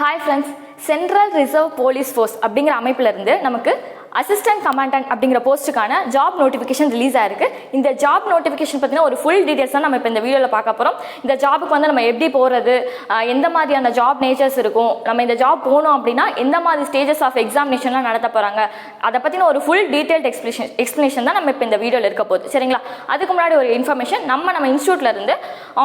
Hi friends, Central Reserve Police Force அப்படிங்கிற அமைப்பில் இருந்து நமக்கு அசிஸ்டன்ட் கமாண்டன்ட் அப்படிங்கிற போஸ்ட்டுக்கான ஜாப் நோட்டிஃபிகேஷன் ரிலீஸ் ஆயிருக்கு. இந்த ஜாப் நோட்டிஃபிகேஷன் பற்றின ஒரு ஃபுல் டீடைல்ஸ் தான் நம்ம இப்போ இந்த வீடியோவில் பார்க்க போகிறோம். இந்த ஜாபுக்கு வந்து நம்ம எப்படி போகிறது, எந்த மாதிரியான ஜாப் நேச்சர்ஸ் இருக்கும், நம்ம இந்த ஜாப் போகணும் அப்படின்னா எந்த மாதிரி ஸ்டேஜஸ் ஆஃப் எக்ஸாமினேஷன்லாம் நடத்த போகிறாங்க, அதை பற்றின ஒரு ஃபுல் டீடைல்டு எக்ஸ்பிளேஷன் தான் நம்ம இப்போ இந்த வீடியோவில் இருக்க போகுது. சரிங்களா? அதுக்கு முன்னாடி ஒரு இன்ஃபர்மேஷன், நம்ம இன்ஸ்டியூட்ல இருந்து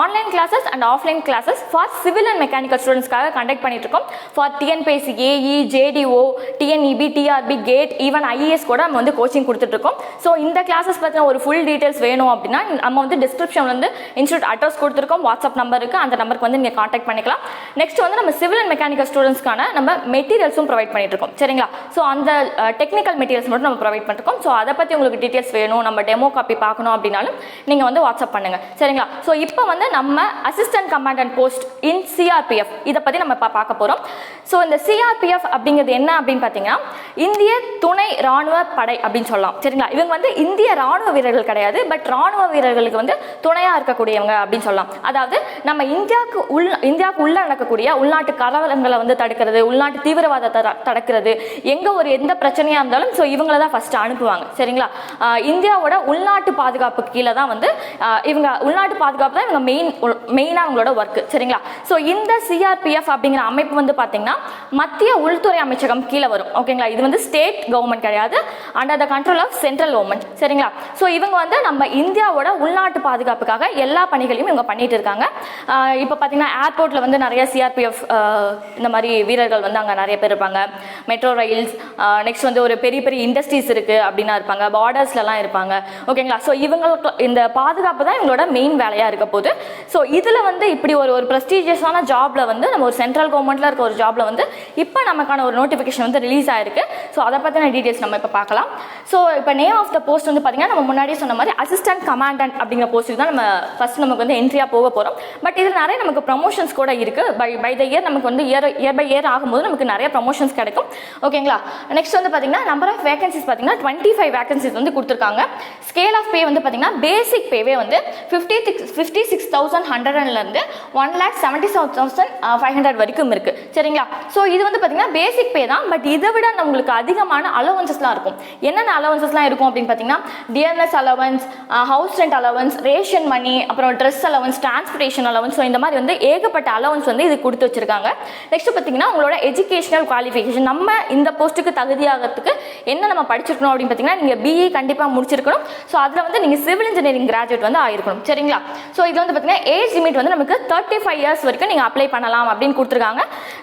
online classes and offline classes for civil and mechanical ஸ்டூடெண்ட்ஸ்க்காக கண்டக்ட் பண்ணிட்டு இருக்கோம். For TNPSC, AE, JDO, TNEB, TRB, GATE, even IAS கூட நம்ம வந்து கோச்சிங் கொடுத்துட்டு இருக்கோம். ஸோ இந்த கிளாஸஸ் பற்றின ஒரு ஃபுல் டீடைல்ஸ் வேணும் அப்படின்னா நம்ம வந்து டிஸ்கிரிப்ஷன் வந்து இன்ஸ்டியூட் அட்ரஸ் கொடுத்துருக்கோம், வாட்ஸ்அப் நம்பர் இருக்குது, அந்த நம்பருக்கு வந்து நீங்கள் காண்டாக்ட் பண்ணிக்கலாம். நெக்ஸ்ட் வந்து நம்ம சிவில் அண்ட் மெக்கானிக்கல் ஸ்டூடெண்ட்ஸ்க்கான நம்ம மெட்டீரியல்ஸும் ப்ரொவைட் பண்ணிட்டு இருக்கோம். சரிங்களா? ஸோ அந்த டெக்னிக்கல் மெட்டீரியல்ஸ் மட்டும் நம்ம ப்ரொவைட் பண்ணிருக்கோம். ஸோ அதை பற்றி உங்களுக்கு டீடைல்ஸ் வேணும், நம்ம டெமோ காப்பி பார்க்கணும் அப்படின்னாலும் நீங்கள் வந்து வாட்ஸ்அப் பண்ணுங்க. சரிங்களா? ஸோ இப்போ வந்து நம்ம அசிஸ்டன்ட் கமாண்டன்ட் போஸ்ட் இன் சிஆர்பிஎஃப் இதை பற்றி நம்ம பார்க்க போகிறோம். ஸோ இந்த சிஆர்பிஎஃப் அப்படிங்கிறது என்ன அப்படின்னு பார்த்தீங்கன்னா இந்திய துணை ராணுவ படை அப்படின்னு சொல்லலாம். சரிங்களா? இவங்க வந்து இந்திய ராணுவ வீரர்கள் கிடையாது, பட் ராணுவ வீரர்களுக்கு வந்து துணையாக இருக்கக்கூடியவங்க அப்படின்னு சொல்லலாம். அதாவது நம்ம இந்தியாவுக்கு உள்ள நடக்கக்கூடிய உள்நாட்டு கலவரங்களை வந்து தடுக்கிறது, உள்நாட்டு தீவிரவாதத்தை தடுக்கிறது, எந்த பிரச்சனையாக இருந்தாலும் ஸோ இவங்களை தான் ஃபர்ஸ்ட் அனுப்புவாங்க. சரிங்களா? இந்தியாவோட உள்நாட்டு பாதுகாப்பு கீழே தான் வந்து இவங்க உள்நாட்டு பாதுகாப்பு தான் இவங்க மெயினாக அவங்களோட ஒர்க். சரிங்களா? ஸோ இந்த சிஆர்பிஎஃப் அப்படிங்கிற அமைப்பு வந்து பார்த்தீங்கன்னா மத்திய உள்துறை அமைச்சகம் கீழே வரும். ஓகேங்களா? இது வந்து ஸ்டேட் கவர்மெண்ட் கிடையாது, under the control of central government. சரிங்களா? ஸோ இவங்க வந்து நம்ம இந்தியாவோட உள்நாட்டு பாதுகாப்புக்காக எல்லா பணிகளையும் இவங்க பண்ணிட்டு இருக்காங்க. இப்போ பார்த்தீங்கன்னா ஏர்போர்ட்டில் வந்து நிறைய சிஆர்பிஎஃப் இந்த மாதிரி வீரர்கள் வந்து அங்கே நிறைய பேர் இருப்பாங்க. மெட்ரோ ரயில்ஸ், நெக்ஸ்ட் வந்து ஒரு பெரிய பெரிய இண்டஸ்ட்ரீஸ் இருக்குது அப்படின்னா இருப்பாங்க, பார்டர்ஸ்லாம் இருப்பாங்க. ஓகேங்களா? ஸோ இவங்களுக்கு இந்த பாதுகாப்பு தான் இவங்களோட மெயின் வேலையாக இருக்க போகுது. ஸோ இதில் வந்து இப்படி ஒரு ப்ரெஸ்டீஜியஸான ஜாப்ல வந்து நம்ம ஒரு சென்ட்ரல் கவர்மெண்ட்ல இருக்க ஒரு ஜாப்ல வந்து இப்போ நமக்கான ஒரு நோட்டிஃபிகேஷன் வந்து ரிலீஸ் ஆயிருக்கு. ஸோ அதை பற்றின டீடைல்ஸ் நம்ம இப்போ பார்க்கலாம். ஸோ இப்போ நேம் ஆஃப் த போஸ்ட் வந்து பார்த்தீங்கன்னா நம்ம முன்னாடியே சொன்ன மாதிரி அசிஸ்டன்ட் கமாண்டன்ட் அப்படிங்கிற போஸ்ட்டுக்கு தான் நம்ம ஃபர்ஸ்ட் நமக்கு வந்து என்ட்ரியாக போக போகிறோம். பட் இதில் நிறைய நமக்கு ப்ரமோஷன்ஸ் கூட இருக்குது. பை த இயர் நமக்கு வந்து இயர் பை இயர் ஆகும்போது நமக்கு நிறைய ப்ரமோஷன்ஸ் கிடைக்கும். ஓகேங்களா? நெக்ஸ்ட் வந்து பார்த்தீங்கன்னா நம்பர் ஆஃப் வேகன்சிஸ் பார்த்தீங்கன்னா 25 வேகன்சிஸ் வந்து கொடுத்துருக்காங்க. ஸ்கேல் ஆஃப் பே வந்து பார்த்தீங்கன்னா பேசிக் பேவே வந்து 56,100லேருந்து 1,77,500 வரைக்கும் இருக்கு. சரிங்களா? ஸோ இது வந்து பார்த்தீங்கன்னா பேசிக் பே தான், பட் இதை விட உங்களுக்கு அதிகமான அலவன்சஸ்லாம் இருக்கும். என்னென்ன அலவன்சஸ்லாம் இருக்கும் அப்படின்னு பார்த்தீங்கன்னா TNS allowance, house rent allowance, ration money, அப்புறம் dress allowance, transportation allowance, so இந்த மாதிரி வந்து ஏகப்பட்ட அலவன்ஸ் வந்து இது கொடுத்து வச்சிருக்காங்க. நெக்ஸ்ட் பார்த்தீங்கன்னா உங்களோட எஜுகேஷனல் குவாலிஃபிகேஷன், நம்ம இந்த போஸ்ட்டுக்கு தகுதியாகிறதுக்கு என்ன நம்ம படிச்சிருக்கணும் அப்படின்னு பார்த்தீங்கன்னா நீங்கள் பிஇ கண்டிப்பாக முடிச்சிருக்கணும். ஸோ அதில் வந்து நீங்கள் சிவில் இன்ஜினியரிங் கிராஜுவேட் வந்து ஆயிருக்கணும். சரிங்களா? ஸோ இது வந்து பார்த்தீங்கன்னா ஏஜ் லிமிட் வந்து நமக்கு 35 இயர்ஸ் வரைக்கும் நீங்கள் அப்ளை பண்ணலாம் அப்படின்னு கொடுத்துருக்காங்க.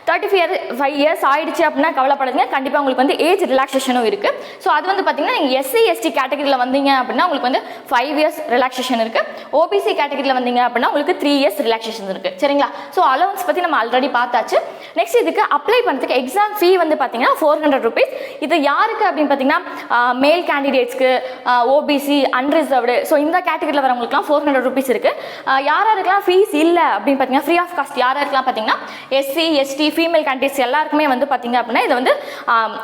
35 இயர்ஸ் ஆயிடுச்சு அப்படின்னா கவலைப்படாதீங்க, கண்டிப்பாக உங்களுக்கு வந்து ஏஜ் ரிலாக்ஸேஷனும் இருக்கு. ஸோ அது வந்து பார்த்தீங்கன்னா நீங்கள் எஸ்சி எஸ்டி கேட்டகரியில் வந்தீங்க அப்படின்னா உங்களுக்கு வந்து 5 இயர்ஸ் ரிலாக்ஸேஷன் இருக்கு. ஓபிசி கேட்டகரியில் வந்தீங்க அப்படின்னா உங்களுக்கு 3 இயர்ஸ் ரிலாக்ஸேஷன் இருக்கு. சரிங்களா? ஸோ அலவன்ஸ் பற்றி நம்ம ஆல்ரெடி பார்த்தாச்சு. நெக்ஸ்ட் இதுக்கு அப்ளை பண்ணுறதுக்கு எக்ஸாம் ஃபீ வந்து பார்த்தீங்கன்னா 400 rupees. இது யாருக்கு அப்படின்னு பார்த்தீங்கன்னா மேல் கேண்டிடேட்ஸ்க்கு, ஓபிசி, அன்ரிசர்வ்டு, ஸோ இந்த கேட்டகரியில் வரவங்களுக்குலாம் 400 rupees இருக்கு. யாருக்கெல்லாம் ஃபீஸ் இல்லை அப்படின்னு பார்த்தீங்கன்னா ஃப்ரீ ஆஃப் காஸ்ட் யாருக்கெல்லாம் பார்த்தீங்கன்னா எஸ்சி எஸ்டி ஃபீமேல் கேண்டிடேட்ஸ் எல்லாருக்குமே வந்து பார்த்தீங்க அப்படின்னா இது வந்து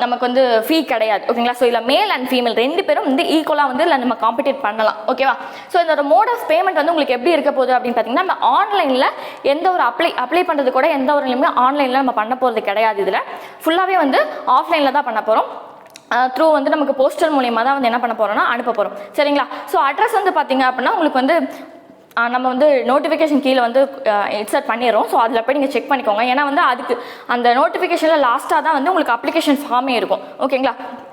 நமக்கு வந்து ஃபீ கிடையாது. ஓகேங்களா? ஸோ இதில் மேல் அண்ட் ஃபீமேல் 2 பேரும் வந்து ஈக்குவலாக வந்து இல்லை நம்ம காம்படிட் பண்ணலாம். ஓகேவா? ஸோ இதோட மோட் ஆஃப் பேமெண்ட் வந்து உங்களுக்கு எப்படி இருக்க போகுது அப்படின்னு பார்த்தீங்கன்னா நம்ம ஆன்லைனில் எந்த ஒரு அப்ளை பண்ணுறது கூட எந்த ஒரு ஆன்லைனில் நம்ம பண்ண போகிறது கிடையாது. இதில் ஃபுல்லாகவே வந்து ஆஃப்லைனில் தான் பண்ண போகிறோம். த்ரூ வந்து நமக்கு போஸ்டல் மூலியமாக தான் வந்து என்ன பண்ண போகிறோம்னா அனுப்ப போகிறோம். சரிங்களா? ஸோ அட்ரஸ் வந்து பார்த்தீங்க அப்படின்னா உங்களுக்கு வந்து நம்ம வந்து நோட்டிஃபிகேஷன் கீழே வந்து இன்சர்ட் பண்ணிடுறோம். ஸோ அதில் போய் நீங்கள் செக் பண்ணிக்கோங்க. ஏன்னா வந்து அதுக்கு அந்த நோட்டிஃபிகேஷனில் லாஸ்ட்டாக தான் வந்து உங்களுக்கு அப்ளிகேஷன் ஃபார்மே இருக்கும். ஓகேங்களா?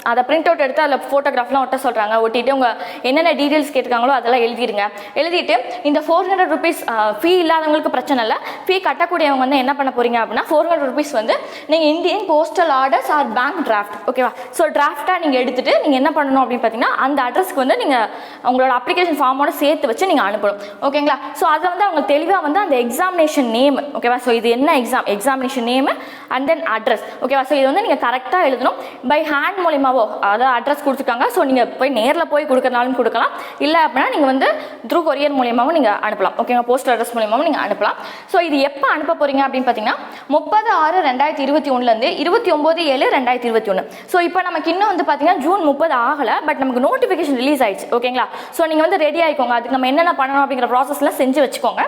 அதை பிரிண்ட் அவுட் எடுத்து அதில் ஃபோட்டோகிராஃப்லாம் ஒட்ட சொல்கிறாங்க. ஒட்டிட்டு உங்கள் என்னென்ன டீட்டெயில்ஸ் கேட்டிருக்காங்களோ அதெல்லாம் எழுதிடுங்க. எழுதிட்டு இந்த 400 rupees ஃபீ இல்லாதவங்களுக்கு பிரச்சனை இல்லை. ஃபீ கட்டக்கூடியவங்க வந்து என்ன பண்ண போகிறீங்க அப்படின்னா 400 rupees வந்து நீங்கள் Indian postal orders R bank draft, ஓகேவா? ஸோ டிராஃப்டாக நீங்கள் எடுத்துகிட்டு நீங்கள் என்ன பண்ணணும் அப்படின்னு பார்த்தீங்கன்னா அந்த அட்ரஸ்க்கு வந்து நீங்கள் உங்களோட அப்ளிகேஷன் ஃபார்மோட சேர்த்து வச்சு நீங்கள் அனுப்பணும். ஓகேங்களா? ஸோ அதை வந்து அவங்க தெளிவாக வந்து அந்த எக்ஸாமினேஷன் நேம், ஓகேவா? ஸோ இது என்ன examination name and then address, ஓகேவா? ஸோ இது வந்து நீங்கள் கரெக்டாக எழுதணும். பை ஹேண்ட் மூலியமாவோ அதாவது அட்ரஸ் கொடுத்துருக்காங்க. ஸோ நீங்கள் போய் நேரில் போய் கொடுக்கறனாலும் கொடுக்கலாம், இல்லை அப்படின்னா நீங்கள் வந்து த்ரூ கொரியர் மூலியமாகவும் நீங்கள் அனுப்பலாம். ஓகேங்க? போஸ்டல் அட்ரஸ் மூலியமாகவும் நீங்கள் அனுப்பலாம். ஸோ இது எப்போ அனுப்ப போகிறீங்க அப்படின்னு பார்த்தீங்கன்னா 30/6/2021 29/7/2021. ஸோ இப்போ நமக்கு இன்னும் வந்து பார்த்தீங்கன்னா ஜூன் 30 ஆகலை, பட் நமக்கு நோட்டிஃபிகேஷன் ரிலீஸ் ஆயிடுச்சு. ஓகேங்களா? ஸோ நீங்கள் வந்து ரெடி ஆகிக்கோங்க, அதுக்கு நம்ம என்னென்ன பண்ணணும் அப்படிங்கிற ப்ராசஸ்லாம் செஞ்சு வச்சுக்கோங்க.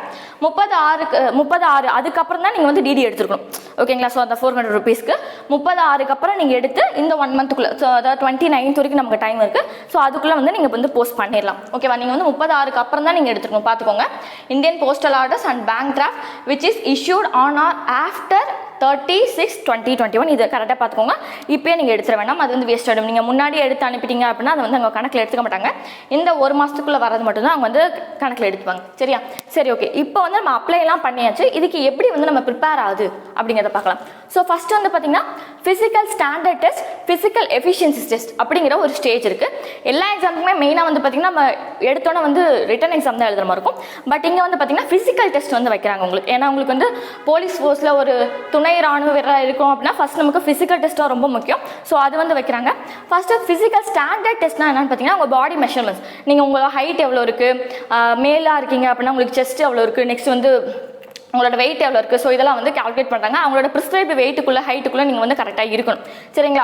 30/6 அதுக்கப்புறம் தான் நீங்கள் வந்து டிடி எடுத்துருக்கணும். ஓகேங்களா? ஸோ அந்த 400 ருபீஸ்க்கு 30/6க்கு அப்புறம் நீங்கள் எடுத்து இந்த 1 மந்த்துக்குள்ளே, ஸோ அதாவது 29th வரைக்கும் நமக்கு டைம் இருக்குது. ஸோ அதுக்குள்ளே வந்து நீங்கள் வந்து போஸ்ட் பண்ணிடலாம். ஓகேவா? நீங்கள் வந்து 30/6க்கு அப்புறம் தான் நீங்கள் எடுத்துக்கணும். பார்த்துக்கோங்க. Indian postal orders and bank draft which is issued on or after 30/6/2021. இது கரெக்டாக பார்த்துக்கோங்க. இப்போயே நீங்கள் எடுத்துட வேண்டாம், அது வந்து வேஸ்ட் ஆகிடும். நீங்கள் முன்னாடி எடுத்து அனுப்பிட்டீங்க அப்படின்னா அதை வந்து அவங்க கணக்கில் எடுத்துக்க மாட்டாங்க. இந்த 1 மாதத்துக்குள்ளே வரது மட்டும்தான் அவங்க வந்து கணக்கில் எடுத்துப்பாங்க. சரியா? சரி, ஓகே. இப்போ வந்து நம்ம அப்ளைலாம் பண்ணியாச்சு. இதுக்கு எப்படி வந்து நம்ம ப்ரிப்பேர் ஆகுது அப்படிங்கிறத பார்க்கலாம். ஸோ ஃபஸ்ட்டு வந்து பார்த்தீங்கன்னா physical standard test, physical efficiency test அப்படிங்கிற ஒரு ஸ்டேஜ் இருக்குது. எல்லா எக்ஸாமுக்குமே மெயினாக வந்து பார்த்தீங்கன்னா நம்ம எடுத்தோன்னே வந்து ரிட்டன் எக்ஸாம் தான் எழுதுற மாதிரி இருக்கும். பட் இங்கே வந்து பார்த்தீங்கன்னா ஃபிசிக்கல் டெஸ்ட் வந்து வைக்கிறாங்க உங்களுக்கு. ஏன்னா உங்களுக்கு வந்து போலீஸ் ஃபோர்ஸில் ஒரு துணை ராணுவ வீரராக இருக்கும் அப்படின்னா ஃபர்ஸ்ட் நமக்கு ஃபிசிக்கல் டெஸ்ட்டாக ரொம்ப முக்கியம். ஸோ அது வந்து வைக்கிறாங்க. ஃபர்ஸ்ட்டு ஃபிசிக்கல் ஸ்டாண்டர்ட் டெஸ்ட்னா என்னன்னு பார்த்தீங்கன்னா உங்கள் பாடி மெஷர்மெண்ட்ஸ். நீங்கள் உங்களோட ஹைட் எவ்வளோ இருக்குது, மேலாக இருக்கீங்க அப்படின்னா உங்களுக்கு செஸ்ட் எவ்வளோ இருக்குது, நெக்ஸ்ட் வந்து உங்களோட வெயிட் எவ்வளோ இருக்குது. ஸோ இதெல்லாம் வந்து கால்குலேட் பண்ணுறாங்க. அவங்களோட ப்ரிஸ்கிரைப் வெயிட்டுக்குள்ளே ஹைட்டுக்குள்ளே நீங்கள் வந்து கரெக்டாக இருக்கணும். சரிங்களா?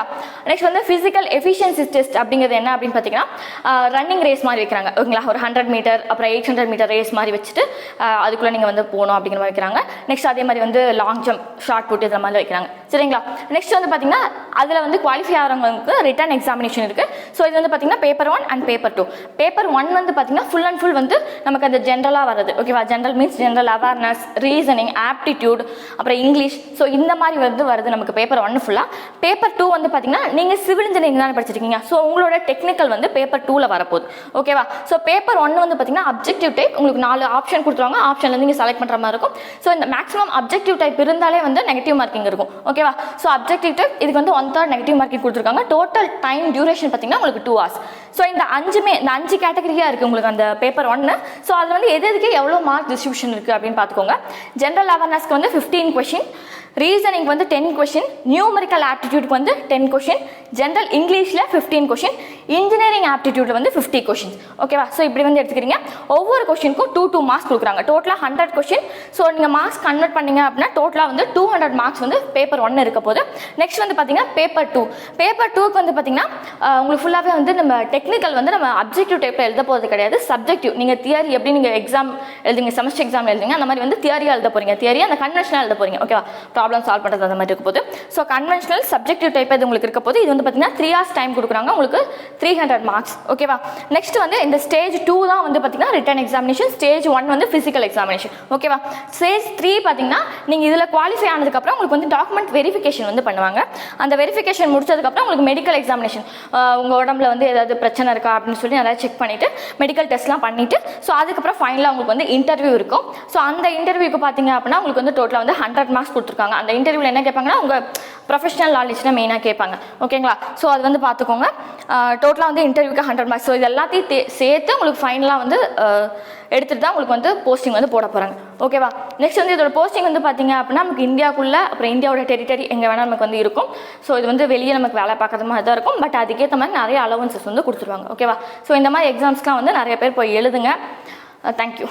நெக்ஸ்ட் வந்து ஃபிசிக்கல் எஃபிஷியன்சி டெஸ்ட் அப்படிங்கிறது என்ன அப்படின்னு பார்த்தீங்கன்னா ரன்னிங் ரேஸ் மாதிரி வைக்கிறாங்க. ஓகேங்களா? ஒரு 100 மீட்டர் அப்புறம் 800 மீட்டர் ரேஸ் மாதிரி வச்சுட்டு அதுக்குள்ளே நீங்கள் வந்து போகணும் அப்படிங்கிற மாதிரி வைக்கிறாங்க. நெக்ஸ்ட் அதே மாதிரி வந்து லாங் ஜம்ப், ஷார்ட் புட் இதில் மாதிரி வைக்கிறாங்க. சரிங்களா? நெக்ஸ்ட் வந்து பார்த்தீங்கன்னா அதில் வந்து குவாலிஃபை ஆகிறவங்களுக்கு ரிட்டன் எக்ஸாமினேஷன் இருக்குது. ஸோ இது வந்து பார்த்தீங்கன்னா பேப்பர் 1 அண்ட் பேப்பர் 2. பேப்பர் 1 வந்து பார்த்தீங்கன்னா ஃபுல் அண்ட் ஃபுல் வந்து நமக்கு அந்த ஜென்ரலாக வருது. ஓகேவா? General means general awareness, reasoning, aptitude, அப்புறம் இங்கிலீஷ். ஸோ இந்த மாதிரி வருது நமக்கு பேப்பர் 1 ஃபுல்லாக. பேப்பர் 2 வந்து பார்த்தீங்கன்னா நீங்கள் சிவில் இன்ஜினியரிங் தானே படிச்சிருக்கீங்க. ஸோ உங்களோட டெக்னிக்கல் வந்து பேப்பர் 2ல் வரப்போகுது. ஓகேவா? ஸோ பேப்பர் 1 வந்து பார்த்தீங்கன்னா அப்ஜெக்டிவ் டைப். உங்களுக்கு 4 ஆப்ஷன் கொடுத்துருவாங்க. ஆப்ஷன்ல நீங்கள் செலக்ட் பண்ணுற மாதிரி இருக்கும். ஸோ இந்த மேக்ஸிமம் அப்ஜெக்டிவ் டைப் இருந்தாலே வந்து நெகட்டிவ் மார்க்கிங் இருக்கும். ஓகேவா? ஸோ அப்ஜெக்டிவ் டைப் இதுக்கு வந்து 1/3 நெகட்டிவ் மார்க்கிங் கொடுத்துருக்காங்க. டோட்டல் டைம் டியூரேஷன் பார்த்தீங்கன்னா உங்களுக்கு 2 hours. ஸோ இந்த 5 கேட்டகரியாக இருக்குது உங்களுக்கு அந்த பேப்பர் 1. ஸோ அதில் வந்து எதுக்கு எவ்வளோ மார்க் டிஸ்ட்ரிபியூஷன் இருக்குது அப்படின்னு பார்த்துக்கோங்க. ஜென்ரல் அவேர்னஸ்க்கு வந்து 15 கொஷின், ரீசனிங் வந்து 10 கொஷின், நியூமரிக்கல் ஆப்டிடியூட்க்கு வந்து 10 கொஷின், ஜென்ரல் இங்கிலீஷில் 15 கொஷின், இன்ஜினியரிங் ஆப்டிடியூட்ல வந்து 50 கொஷின்ஸ். ஓகேவா? ஸோ இப்படி வந்து எடுத்துக்கிறீங்க. ஒவ்வொரு கொஷினுக்கும் 2 மார்க்ஸ் கொடுக்குறாங்க. டோட்டலாக 100 கொஷின். ஸோ நீங்கள் மார்க்ஸ் கன்வெர்ட் பண்ணீங்க அப்படின்னா டோட்டலாக வந்து 200 மார்க்ஸ் வந்து பேப்பர் 1 இருக்க போது. நெக்ஸ்ட் வந்து பார்த்தீங்கன்னா பேப்பர் 2. பேப்பர் 2க்கு வந்து பார்த்தீங்கன்னா உங்களுக்கு ஃபுல்லாகவே வந்து நம்ம டெக்னிக்கல் வந்து நம்ம அப்ஜெக்டிவ் டைப்பில் எழுத போகிறது கிடையாது. சப்ஜெக்டிவ் நீங்கள் தியரி எப்படி நீங்கள் எக்ஸாம் எழுதுங்க, செமஸ்டர் எக்ஸாம் எழுதுங்க, அந்த மாதிரி வந்து தியரியாக எழுத போகிறீங்க. தியரி அந்த கன்வென்ஷனல் எழுத போகிறீங்க. ஓகேவா? ப்ராப்ளம் சால்வ் பண்ணுறது அந்த மாதிரி இருக்க போது. ஸோ கன்வென்ஷனல் சப்ஜெக்டிவ் டைப் இது உங்களுக்கு இருக்க போது. இது வந்து பார்த்தீங்கன்னா 3 hours டைம் கொடுக்குறாங்க உங்களுக்கு, 300 மார்க்ஸ். ஓகேவா? நெக்ஸ்ட் வந்து இந்த ஸ்டேஜ் 2 தான் வந்து பார்த்தீங்கன்னா ரிட்டன் எக்ஸாமினேஷன். ஸ்டேஜ் 1 வந்து ஃபிசிக்கல் எக்ஸாமினேஷன். ஓகேவா? ஸ்டேஜ் 3 பார்த்தீங்கன்னா நீங்கள் இதில் குவாலிஃபை ஆனதுக்கப்புறம் உங்களுக்கு வந்து டாக்குமெண்ட் வெரிஃபிகேஷன் வந்து பண்ணுவாங்க. அந்த வெரிஃபிகேஷன் முடிச்சதுக்கப்புறம் உங்களுக்கு மெடிக்கல் எக்ஸாமினேஷன், உங்கள் உடம்புல வந்து ஏதாவது பிரச்சனை இருக்கா அப்படின்னு சொல்லி நல்லா செக் பண்ணிவிட்டு மெடிக்கல் டெஸ்ட்லாம் பண்ணிவிட்டு ஸோ அதுக்கப்புறம் ஃபைனலாக உங்களுக்கு வந்து இன்டர்வியூ இருக்கும். ஸோ அந்த இன்டர்வியூக்கு பார்த்தீங்க அப்படின்னா உங்களுக்கு வந்து டோட்டலாக வந்து 100 மார்க்ஸ் கொடுத்துருக்காங்க. அந்த இன்டர்வியூவில் என்ன கேட்பாங்கன்னா உங்கள் ப்ரொஃபஷனல் நாலேஜ்னா மெயினாக கேட்பாங்க. ஓகேங்களா? ஸோ அது வந்து பார்த்துக்கோங்க. டோட்டலாக வந்து இன்டர்வியூக்கு 100 மார்க்ஸ். ஸோ இது எல்லாத்தையும் சேர்த்து உங்களுக்கு ஃபைனலாக வந்து எடுத்துகிட்டு தான் உங்களுக்கு வந்து போஸ்டிங் வந்து போட போகிறாங்க. ஓகேவா? நெக்ஸ்ட் வந்து இதோட போஸ்டிங் வந்து பார்த்தீங்க அப்படின்னா நமக்கு இந்தியாவுக்குள்ளே அப்புறம் இந்தியாவோட டெரிட்டரி எங்கே வேணால் நமக்கு வந்து இருக்கும். ஸோ இது வந்து வெளியே நமக்கு வேலை பார்க்குற மாதிரி தான் இருக்கும். பட் அதுக்கேற்ற மாதிரி நிறைய அலவன்சஸ் வந்து கொடுத்துருவாங்க. ஓகேவா? ஸோ இந்த மாதிரி எக்ஸாம்ஸ்லாம் வந்து நிறைய பேர் போய் எழுதுங்க. தேங்க்யூ.